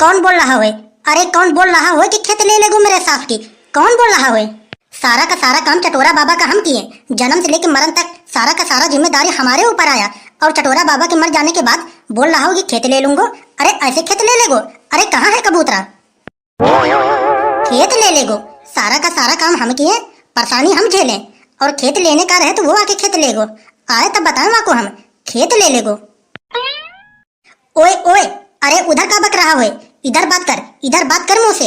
कौन बोल रहा है? अरे कौन बोल रहा है कि खेत ले लेगो मेरे साथ की? कौन बोल रहा है? सारा का सारा काम चटोरा बाबा का हम किए। जन्म से लेकर मरण तक सारा का सारा जिम्मेदारी हमारे ऊपर आया और चटोरा बाबा के मर जाने के बाद बोल रहा हो कि खेत ले लूंगो। अरे ऐसे खेत ले लेगो? अरे कहाँ है कबूतरा? खेत ले लेगो? सारा का सारा काम हम किए, परेशानी हम झेले और खेत लेने का रहे तो वो आके खेत लेगो। आए तब बताए वहाँ को हम खेत ले लेगो। ओए ओए, अरे उधर का बक रहा है? इधर बात कर, इधर बात कर मुँह से।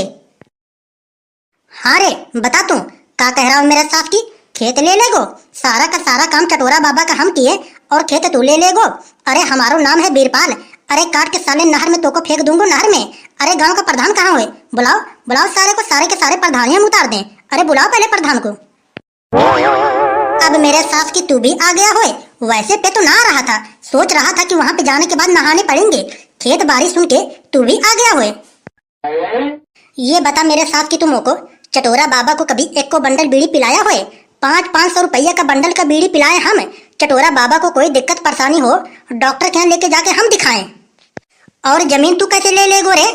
हाँ रे बता तू क्या कह रहा हो मेरे साथ की? खेत ले लेगो? सारा का सारा काम चटोरा बाबा का हम किए और खेत तू ले लेगो? अरे हमारो नाम है बीरपाल। अरे काट के साले नहर में तो को फेंक दूंगो नहर में। अरे गांव का प्रधान कहाँ हुए? बुलाओ बुलाओ सारे को, सारे के सारे प्रधान हम उतार दें। अरे बुलाओ पहले प्रधान को। अब मेरे सास की तू भी आ गया होए? वैसे पे तो ना आ रहा था, सोच रहा था कि वहाँ पे जाने के बाद नहाने पड़ेंगे। खेत बारी सुन के तू भी आ गया होए। ये बता मेरे सास की तुम को चटोरा बाबा को कभी एक को बंडल बीड़ी पिलाया होए? 500-500 रुपया का बंडल का बीड़ी पिलाए हम। चटोरा बाबा को कोई दिक्कत परेशानी हो डॉक्टर के यहाँ लेके जाके हम दिखाएं। और जमीन तू कैसे ले लेगो रे?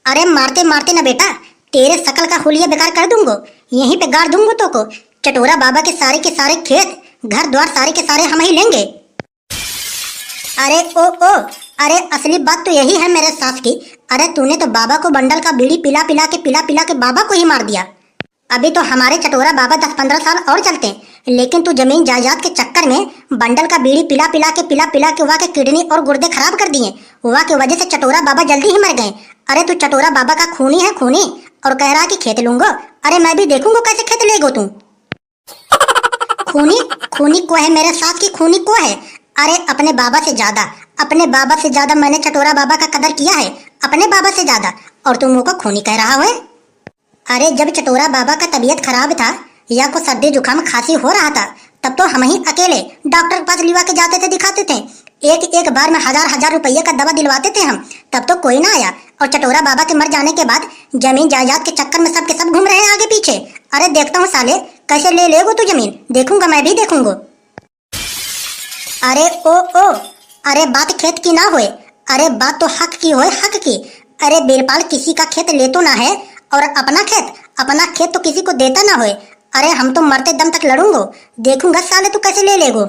अरे मारते मारते ना बेटा तेरे शकल का हुलिया बेकार कर दूंगो, यहीं पे गाड़ दूंगो तो को। चटोरा बाबा के सारे खेत घर द्वार सारे के सारे हम ही लेंगे। अरे ओ, अरे असली बात तो यही है मेरे सास की। अरे तूने तो बाबा को बंडल का बीड़ी पिला पिला के बाबा को ही मार दिया। अभी तो हमारे चटोरा बाबा 10-15 साल और चलते, लेकिन तू जमीन जायदाद के चक्कर में बंडल का बीड़ी पिला पिला के वहाँ के किडनी और गुर्दे खराब कर दिए। वहाँ की वजह से चटोरा बाबा जल्दी ही मर गए। अरे तू चटोरा बाबा का खूनी है खूनी, और कह रहा कि खेत लूंगो। अरे मैं भी देखूंगा कैसे खेत लेगो तू। खूनी खूनी को है मेरे साथ की, खूनी को है? अरे अपने बाबा से ज्यादा मैंने चटोरा बाबा का कदर किया है, अपने बाबा से ज्यादा। और तुम मुझको खूनी कह रहा है? अरे जब चटोरा बाबा का तबीयत खराब था या को सर्दी जुकाम खांसी हो रहा था तब तो हम ही अकेले डॉक्टर के पास लिवा के जाते थे, दिखाते थे। एक बार में 1000 रुपये का दवा दिलवाते थे हम, तब तो कोई ना आया। और चटोरा बाबा के मर जाने के बाद जमीन जायदाद के चक्कर में सब के सब घूम रहे हैं आगे पीछे। अरे देखता हूँ साले कैसे ले लेगो तू जमीन, देखूंगा मैं भी देखूंगा। अरे ओ, अरे बात खेत की ना होए, अरे बात तो हक की होए, हक की। अरे बीरपाल किसी का खेत ले तो ना है, और अपना खेत तो किसी को देता ना होए। अरे हम तो मरते दम तक लड़ूंगो, देखूंगा साले तू कैसे ले लेगो।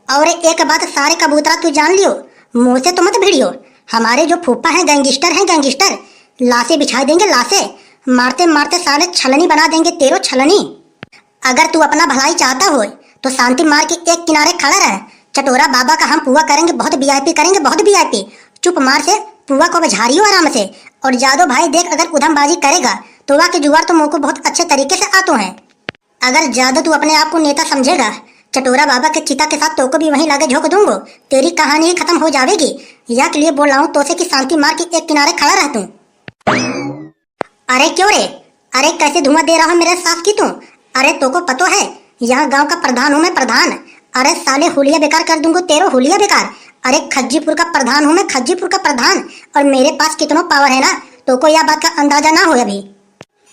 और एक बात सारे कबूतरा तू जान लियो, मुंह से तो मत भिड़ियो। हमारे जो फूफा हैं गैंगस्टर, लाशें बिछा देंगे लाशें, मारते मारते साले छलनी बना देंगे तेरो छलनी। अगर तू अपना भलाई चाहता हो तो शांति मार के एक किनारे खड़ा रह। चटोरा बाबा का हम पुआ करेंगे, बहुत वीआईपी करेंगे, बहुत वीआईपी। चुप मार से पुआ को बझारियो आराम से। और जादो भाई देख अगर उधमबाजी करेगा तो वहाँ के जुगाड़ तो मुँह को बहुत अच्छे तरीके से आते हैं। अगर ज्यादा तू अपने आप को नेता समझेगा, चटोरा बाबा के चिता के साथ तो को भी वहीं लाके झोंक दूंगो, तेरी कहानी ही खत्म हो जाएगी। या के लिए बोल रहा हूँ तो से कि शांति मार के एक किनारे खड़ा रह तू। अरे क्यों रे? अरे कैसे धुआं दे रहा है मेरे साथ की तू? अरे तो को पतो है यहाँ गांव का प्रधान हूँ मैं, प्रधान। अरे साले हुलिया बेकार कर दूंगो तेरो, हुलिया बेकार। अरे खज्जीपुर का प्रधान हूँ मैं, खज्जीपुर का प्रधान। और मेरे पास कितना पावर है ना, तो को यह बात का अंदाजा ना हो। अभी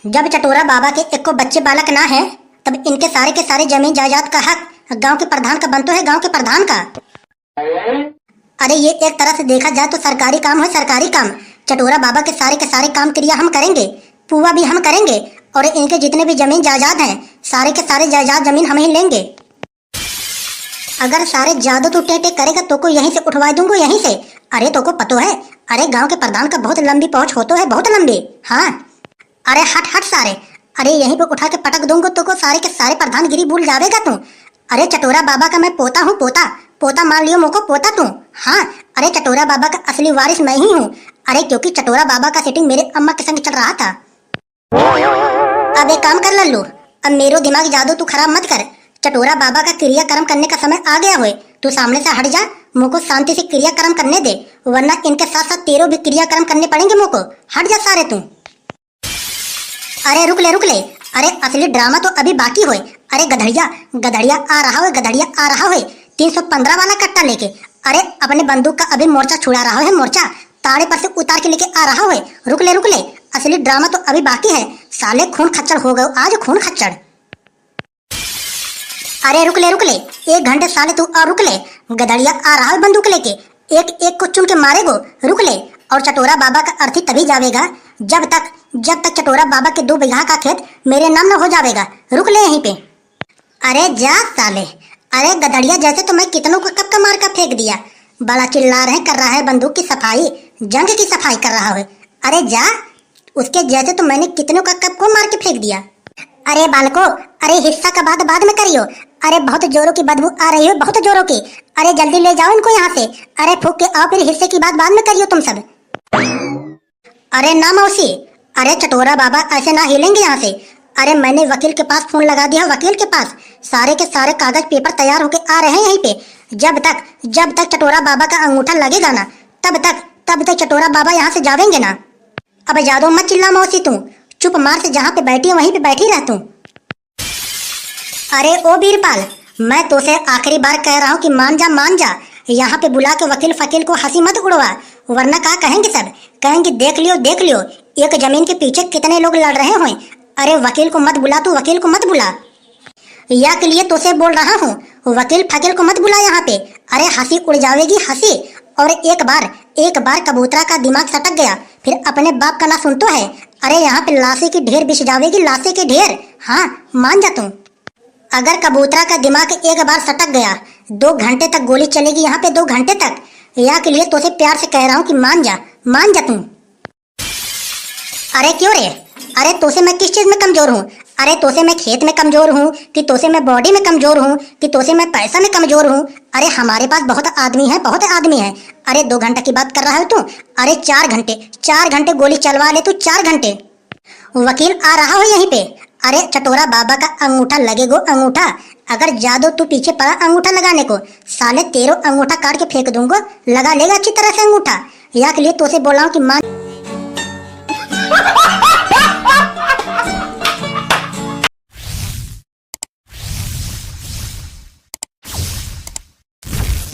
जब चटोरा बाबा के एक को बच्चे बालक ना है तब इनके सारे के सारे जमीन जायदाद का हक गांव के प्रधान का बनता है, गांव के प्रधान का। अरे ये एक तरह से देखा जाए तो सरकारी काम है, सरकारी काम। चटोरा बाबा के सारे काम क्रिया हम करेंगे, पुआ भी हम करेंगे, और इनके जितने भी जमीन जायदाद हैं सारे के सारे जायदाद जमीन हम ही लेंगे। अगर सारे ज्यादा तू टेटे करेगा तो को यहीं से उठवा दूंगा, यहीं से। अरे तो को पतो है अरे गांव के प्रधान का बहुत लंबी पहुंच होतो है, बहुत लंबी। हाँ अरे हट सारे, अरे यहीं पे उठा के पटक दूंगा तो को सारे के सारे प्रधानगिरी भूल जाएगा तू। अरे चटोरा बाबा का मैं पोता हूँ, पोता मान लियो मोको पोता तू। हाँ अरे चटोरा बाबा का असली वारिस मैं ही हूँ। अरे क्योंकि चटोरा बाबा का सेटिंग मेरे अम्मा के संग चल रहा था। अब एक काम कर लल्लू, अब मेरो दिमाग ज्यादा तू खराब मत कर। चटोरा बाबा का क्रियाक्रम करने का समय आ गया हुए, तू सामने से हट जा, मुझको शांति से क्रियाक्रम करने दे, वरना इनके साथ साथ तेरो भी क्रियाक्रम करने पड़ेंगे मुझको। हट जा सारे तू। अरे रुक ले, अरे असली ड्रामा तो अभी बाकी होए। अरे गधड़िया आ रहा है 315 वाला कट्टा लेके। अरे अपने बंदूक का अभी मोर्चा छुड़ा रहा है, मोर्चा ताड़े पर से उतार के लेके आ रहा है। रुक ले, असली ड्रामा तो अभी बाकी है। साले खून खच्चड़ हो गए आज, खून खच्चड़। अरे रुक ले, 1 घंटे साले तू और रुक ले। गधड़िया आ रहा है बंदूक लेके, एक एक को चुन के मारेगो। रुक ले, और चटोरा बाबा का अर्थी तभी जावेगा जब तक चटोरा बाबा के 2 बीघा का खेत मेरे नाम न हो जावेगा। रुक ले यहीं पे। अरे जा साले, अरे गधड़िया जैसे तो मैं कितनों को कब का मार का फेंक दिया। बड़ा चिल्ला रहे, कर रहा है बंदूक की सफाई, जंग की सफाई कर रहा है। अरे जा, उसके जैसे तो मैंने कितनों का कब को मार के फेंक दिया। अरे बालको, अरे हिस्सा का बात बाद में करियो। अरे बहुत जोरों की बदबू आ रही है, बहुत जोरों की। अरे जल्दी ले जाओ इनको यहाँ से। अरे फूक के आओ, फिर हिस्से की बात बाद में करियो तुम सब। अरे ना मौसी, अरे चटोरा बाबा ऐसे ना हिलेंगे यहाँ से। अरे मैंने वकील के पास फोन लगा दिया, वकील के पास सारे के सारे कागज पेपर तैयार होके आ रहे हैं यहीं पे। जब तक चटोरा बाबा का अंगूठा लगेगा ना, तब तक चटोरा बाबा यहाँ से जावेंगे ना। अब ज्यादा मत चिल्ला मौसी, तू चुप मार से जहाँ पे बैठी है वहीं पे बैठी रह तू। अरे ओ बीरपाल, मैं तो से आखिरी बार कह रहा हूँ कि मान जा। यहाँ पे बुला के वकील फकील को हंसी मत उड़वा, वरना क्या कहेंगे सब। कहेंगे देख लियो एक जमीन के पीछे कितने लोग लड़ रहे हैं। अरे वकील को मत बुला, तू वकील को मत बुला। या के लिए तो से बोल रहा हूँ, वकील फकील को मत बुला यहाँ पे। अरे हंसी उड़ जाएगी हंसी। और एक बार कबूतरा का दिमाग सटक गया, फिर अपने बाप का ना सुन तो है। अरे यहाँ पे लाशे की ढेर बिछ जाएगी, लाशे की ढेर। हाँ मान जा तू। अगर कबूतरा का दिमाग एक बार सटक गया, 2 घंटे तक गोली चलेगी यहाँ पे, 2 घंटे तक। या के लिए तो से प्यार से कह रहा हूँ कि मान जा तू। अरे क्यों रे, अरे तो से मैं किस चीज में कमजोर हूँ। अरे तो से मैं खेत में कमजोर हूँ कि तो से मैं बॉडी में कमजोर हूँ कि तो से मैं पैसा में कमजोर हूँ। अरे हमारे पास बहुत आदमी है, बहुत आदमी है। अरे 2 घंटे की बात कर रहा है तू। अरे 4 घंटे गोली चलवा ले तू, 4 घंटे। वकील आ रहा हो यहीं पे। अरे चटोरा बाबा का अंगूठा लगेगो, अंगूठा। अगर जादू तू पीछे पड़ा अंगूठा लगाने को, साले तेरो अंगूठा काट के फेंक दूंगा। लगा लेगा अच्छी तरह से अंगूठा। या के लिए तो से बोला हूँ कि मान